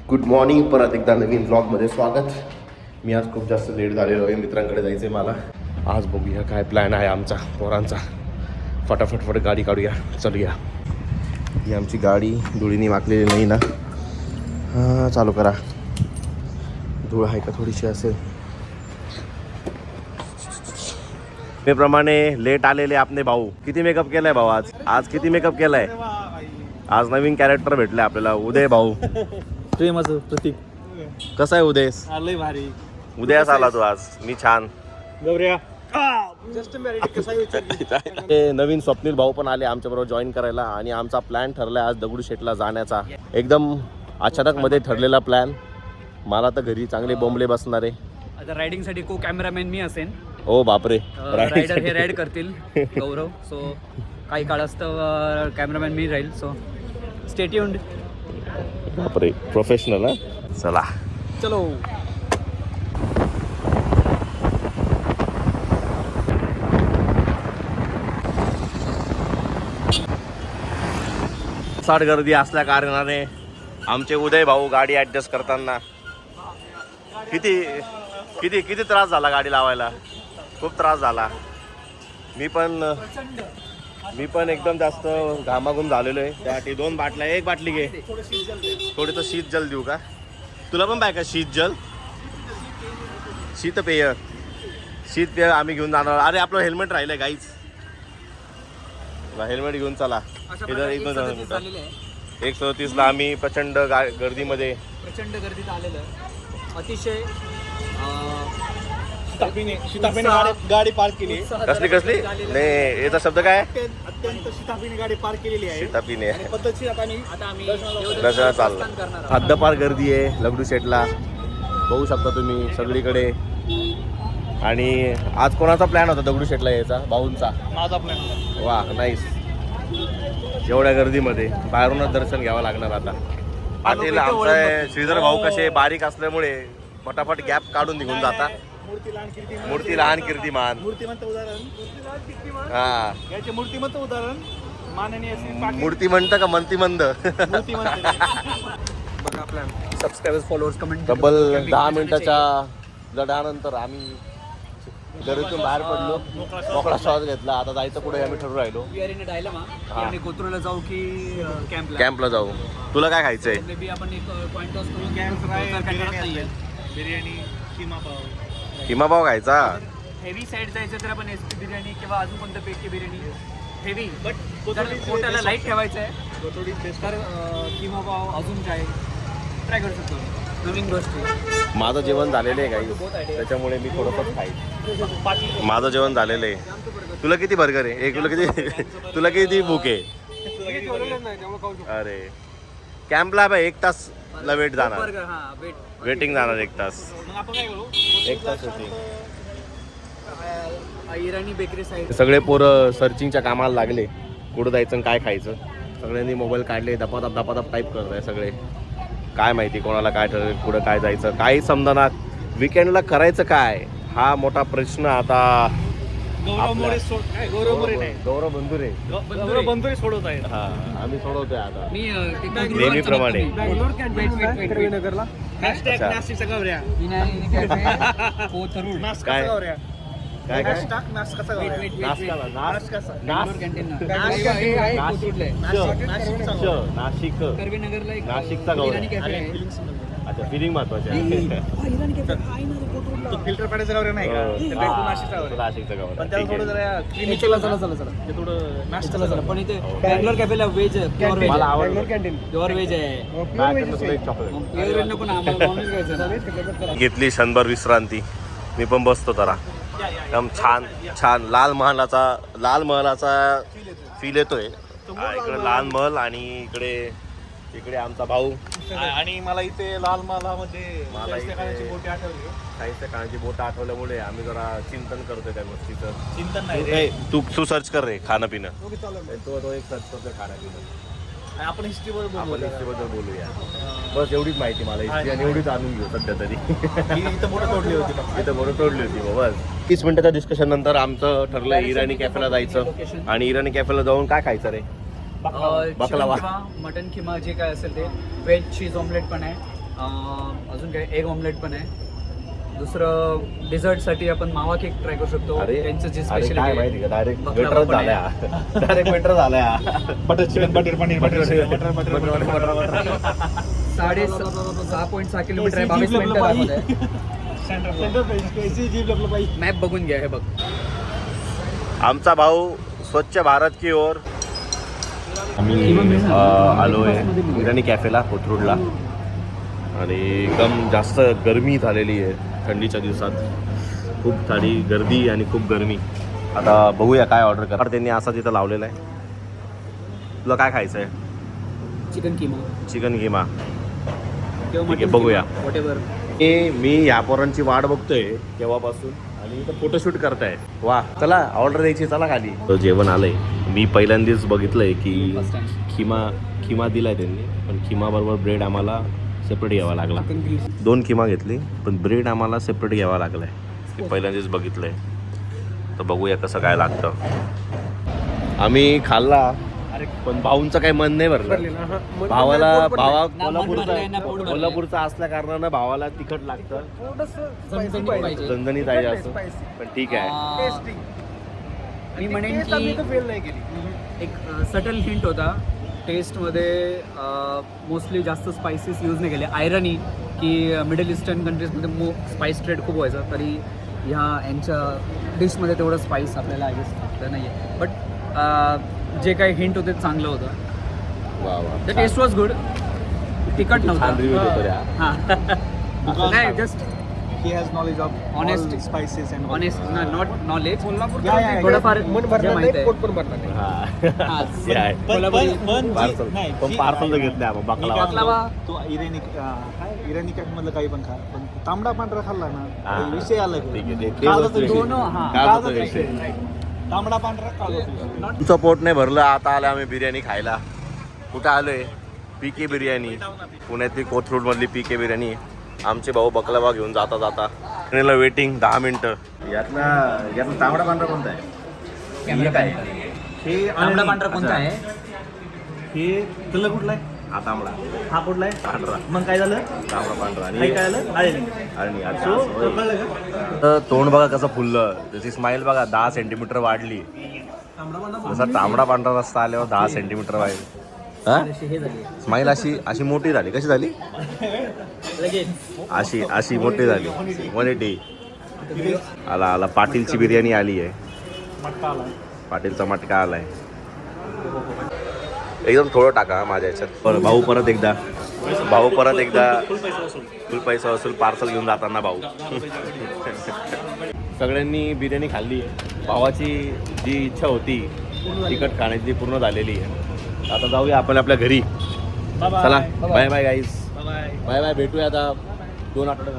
Good morning. परत एकदा नवीन ब्लॉगमध्ये स्वागत. मी आज खूप जास्त लेट झालेलो आहे. मित्रांकडे जायचं आहे मला. आज बघूया काय प्लॅन आहे आमचा पोरांचा. फटाफट गाडी काढूया, चलूया. ही आमची गाडी धुळीने माखलेली नाही ना. हां, चालू करा. धूळ आहे का थोडीशी असेल. प्रमाणे लेट आलेले आपले भाऊ. किती मेकअप केलाय भाऊ आज? आज किती मेकअप केलाय? आज नवीन कॅरेक्टर भेटले आपल्याला. उदय भाऊ, प्रेमाचं प्रतीक. कसा आहे उदय? लय भारी. उदयास आला तू आज. मी छान. गौऱ्या ते नवीन स्वप्नील भाऊ पण आले आमच्याबरोबर जॉईन करायला. आणि आमचा प्लॅन ठरलाय आज दगडूशेठला जाण्याचा. एकदम अचानक मध्ये ठरलेला प्लॅन. मला तर घरी चांगले बोंबले बसणार आहे. आता रायडिंग साठी को कॅमेरामॅन मी असेन. ओ बापरे. रायडर हे राईड करतील गौरव. सो काही काळ असतं कॅमेरामॅन मी राहील. So stay tuned. बापरे, प्रोफेशनल. चला चलो. साठ गर्दी असल्या कारणाने आमचे उदय भाऊ गाडी ॲडजस्ट करताना किती किती किती त्रास झाला गाडी लावायला. खूप त्रास झाला. मी पण एकदम जास्त घामाघूम झालेलो आहे. त्यासाठी 2 बाटल्या. 1 बाटली घे. थोडंसं शीत जल देऊ का तुला पण? पाहिजे का शीत जल? शीतपेय आम्ही घेऊन जाणार. अरे आपलं हेल्मेट राहिलंय गाईच. हेल्मेट घेऊन चला. इथं 1:37 ला आम्ही प्रचंड गर्दीमध्ये आलेलं. अतिशय गाडी पार्क केली. कसली नाही याचा शब्द काय? अत्यंत शिताफीने गाडी पार्क केलेली आहे. शितापीने पद्धतशीर आता आम्ही दर्शनाला चाललं. हद्दपार गर्दी आहे दगडूशेठला. बघू शकता तुम्ही सगळीकडे. आणि आज कोणाचा प्लॅन होता दगडूशेठला यायचा? भाऊंचा. माझा प्लॅन. वा, नाईस. एवढ्या गर्दीमध्ये बाहेरूनच दर्शन घ्यावं लागणार आता. पाटील आमचा श्रीधर भाऊ कसे बारीक असल्यामुळे फटाफट गॅप काढून निघून जाता. मूर्ती लहान कीर्तिमान. मूर्तिमंत उदाहरण. हा, याचे मूर्तिमंत उदाहरण माननीय श्री पाटील. मूर्तिमंत का मंतिमंद? मूर्तिमंत. बघा प्लॅन. Subscribers, followers, comment. तब्बल 10 मिनिटाच्या लढ्यानंतर आम्ही घरातून बाहेर पडलो. मोकळा श्वास घेतला. आता जायचं पुढे आम्ही ठरवून राहिलो. आणि कोथरूडला जाऊ की कॅम्पला जाऊ. तुला काय खायचंय? आपण एक पॉइंट टॉस करू. बिर्याणी, किमा पाव. किमा पाव खायचा. हेवी साईड जायचं तर आपण एसपी बिर्याणी किंवा अजून कोणतं पेकी बिर्याणी. हेवी बट पोटाला लाईट ठेवायचं आहे तर किमा पाव अजून काय ट्राय करू शकतो. नवीन गोष्टी. माझं जेवण झालेलं आहे काही, त्याच्यामुळे मी थोडंसंच खाईन. माझं जेवण झालेलं आहे. तुला किती बर्गर आहे? तुला किती भूक आहे? अरे कॅम्पला 1 तास ला वेट जाणार. वेटिंग जाणार 1 तास. मग आपण काय करू? 1 तास वेटिंग. Irani bakery side. सगळे पोरं सर्चिंगच्या कामाला लागले. कुठं जायचं काय खायचं. सगळ्यांनी मोबाईल काढले. दपादप टाईप करत आहे सगळे. काय माहिती कोणाला काय ठरेल, पुढं काय जायचं काही समजणार. विकेंडला करायचं काय हा मोठा प्रश्न आता. गौरव बंधुरे सोडवत आहे. हा, आम्ही सोडवतोय आता मी नेहमीप्रमाणे. नाशिकचा गौऱ्या. काय काय काय नाशिकचा गौऱ्या. नाशिक नाशिकचा गौऱ्या. अच्छा, फिलिंग महत्वाची आहे. तो फिल्टर पाण्याचा गौऱ्या नाही का? नाशिकचा गौऱ्या. नाशिकचा गौऱ्या. पण त्याला थोडं जरा चला ते थोडं नाशिकला चला. पण इथे बँगलोर कॅफेला व्हेज आहे. मला आवडलं. प्युअर व्हेज आहे. प्युअर नको ना आम्हाला नॉनव्हेज खायचं. घेतली क्षणभर विश्रांती. मी पण बसतो जरा. एकदम छान लाल महालाचा फील येतोय. इकडे लाल महल आणि इकडे आमचा भाऊ. आणि मला इथे लाल महालामध्ये मला इथे बोटी आठवली. साहित्य काळाची बोट आठवल्यामुळे आम्ही जरा चिंतन करतोय त्या गोष्टीचं. चिंतन नाही रे. तू सर्च कर रे खाणं पिणं. तो एक सर्च करतोय खाणं पिणं. आपण हिस्ट्रीवर हिस्ट्रीबद्दल बोलूया. बस एवढीच माहिती मला हिस्ट्री आणि एवढीच आणून घेऊ सध्या तरी. इथं बोट तोडली होती. इथं बोट तोडली होती बस. 30 मिनिटाच्या डिस्कशन नंतर आमचं ठरलं इराणी कॅफेला जायचं. आणि इराणी कॅफेला जाऊन काय खायचं रे? बकलावा, मटन किमा जे काय असेल ते. व्हेज चीज ऑमलेट पण आहे. अजून काय एग ऑमलेट पण आहे. दुसरं डेझर्टसाठी आपण मावा केक ट्राय करू शकतो. त्यांचं जे काय स्पेशल माहिती का डायरेक्ट बकरा वेटरच पण आहे. झाल्या डायरेक्ट वेटर झाल्या. Butter chicken butter paneer butter 6.6 kilometre आहे. 22 मिनिटं लागत आहे. मॅप बघून घ्या. हे बघ आमचा भाऊ स्वच्छ भारत की ओर. आम्ही आलो आहे बिर्याणी कॅफेला कोथरूडला आणि एकदम जास्त गरमी झालेली आहे. थंडीच्या दिवसात खूप सारी गर्दी आणि खूप गरमी. आता बघूया काय ऑर्डर करा. त्यांनी असा तिथं लावलेला आहे. तुला काय खायचं आहे? Chicken keema chicken keema. किंवा ठीक आहे, बघूया. वॉटेवर. मी या पोरांची वाट बघतोय केव्हापासून आणि इथं फोटोशूट करताय. वा चला ऑर्डर द्यायची. चला खाली. तो जेवण आलंय. मी पहिल्यांदाच बघितलंय की खिमा दिलाय त्यांनी, पण खिमा बरोबर ब्रेड आम्हाला सेपरेट घ्यावा लागला. 2 खिमा घेतली पण ब्रेड आम्हाला सेपरेट घ्यावा लागलाय. ते पहिल्यांदाच बघितलंय. तर बघूया कसं काय लागतं. आम्ही खाल्ला पण भाऊंचं काही मन नाही भरलं. भावा कोल्हापूरचा असल्या कारणानं भावाला तिखट लागतं. झणझणीत आहे असं, पण ठीक आहे. मी म्हणेन की एक सटल हिंट होता टेस्टमध्ये. मोस्टली जास्त स्पायसेस यूज नाही केले. आयरनी की मिडल ईस्टर्न कंट्रीजमध्ये स्पाइस ट्रेड खूप व्हायचा, तरी यांच्या डिशमध्ये तेवढं स्पाइस आपल्याला आय गेस नाही आहे. बट जे काही हिंट होते चांगलं होतं. The taste was good. तिखट नव्हतं. हां नाही just he has knowledge of Honest. all spices and honest not knowledge. yeah. थोडंफार जे माहिती आहे. पण पार्सल तर घेतलं आपण बाकलावा. बाकलावा. तो इराणी कॅफ मधलं काही पण खा, पण तांबडा पांढरा खाल्ला हा. ना विषय अलग ठीक आहे. आहे, ते काळं वस्तू तर वेगळी. दोन, हां. काळं तर विषय. तांबडा पांढरा काळं. तुमचं पोट नाही भरलं. आता आलं आम्ही बिर्याणी खायला. कुठं आलोय? पीके बिर्याणी. पुण्यातली कोथरूड मधली पीके बिर्याणी. आमचे भाऊ बकलावा घेऊन जाता जाता वेटिंग 10 मिनिटं. यातला तांबडा पांढरा कोणता आहे? हे काय? हे तांबडा पांढरा कोणता आहे? हे तुला कुठला आहे? हा तांबडा. हा कुठला आहे? पांढरा. मग काय झालं? तांबडा पांढरा. काय आणि काय झालं? आले आणि आता सो असं होय. कळलं का? तर तोंड बघा कसं फुललं. त्याची स्माईल बघा 10 सेंटीमीटर वाढली. तांबडा पांढरा जसा तांबडा पांढरा रस्ता आल्यावर 10 सेंटीमीटर वाढली. हा हे झाली स्माईल अशी मोठी झाली. कशी झाली? लगेच अशी मोठी झाली. 180. आला पाटीलची बिर्याणी आली आहे. मटका आला. पाटीलचा मटका आलाय. एकदम थोडं टाका माझ्या ह्याच्यात. भाऊ परत एकदा फुल पैसा वसूल पार्सल घेऊन जाताना भाऊ. सगळ्यांनी बिर्याणी खाल्ली. भावाची जी इच्छा होती तिखट खाण्याची पूर्ण झालेली आहे. आता जाऊया आपण आपल्या घरी. चला bye bye guys. Bye bye. भेटूया आता 2 आठवड्यात.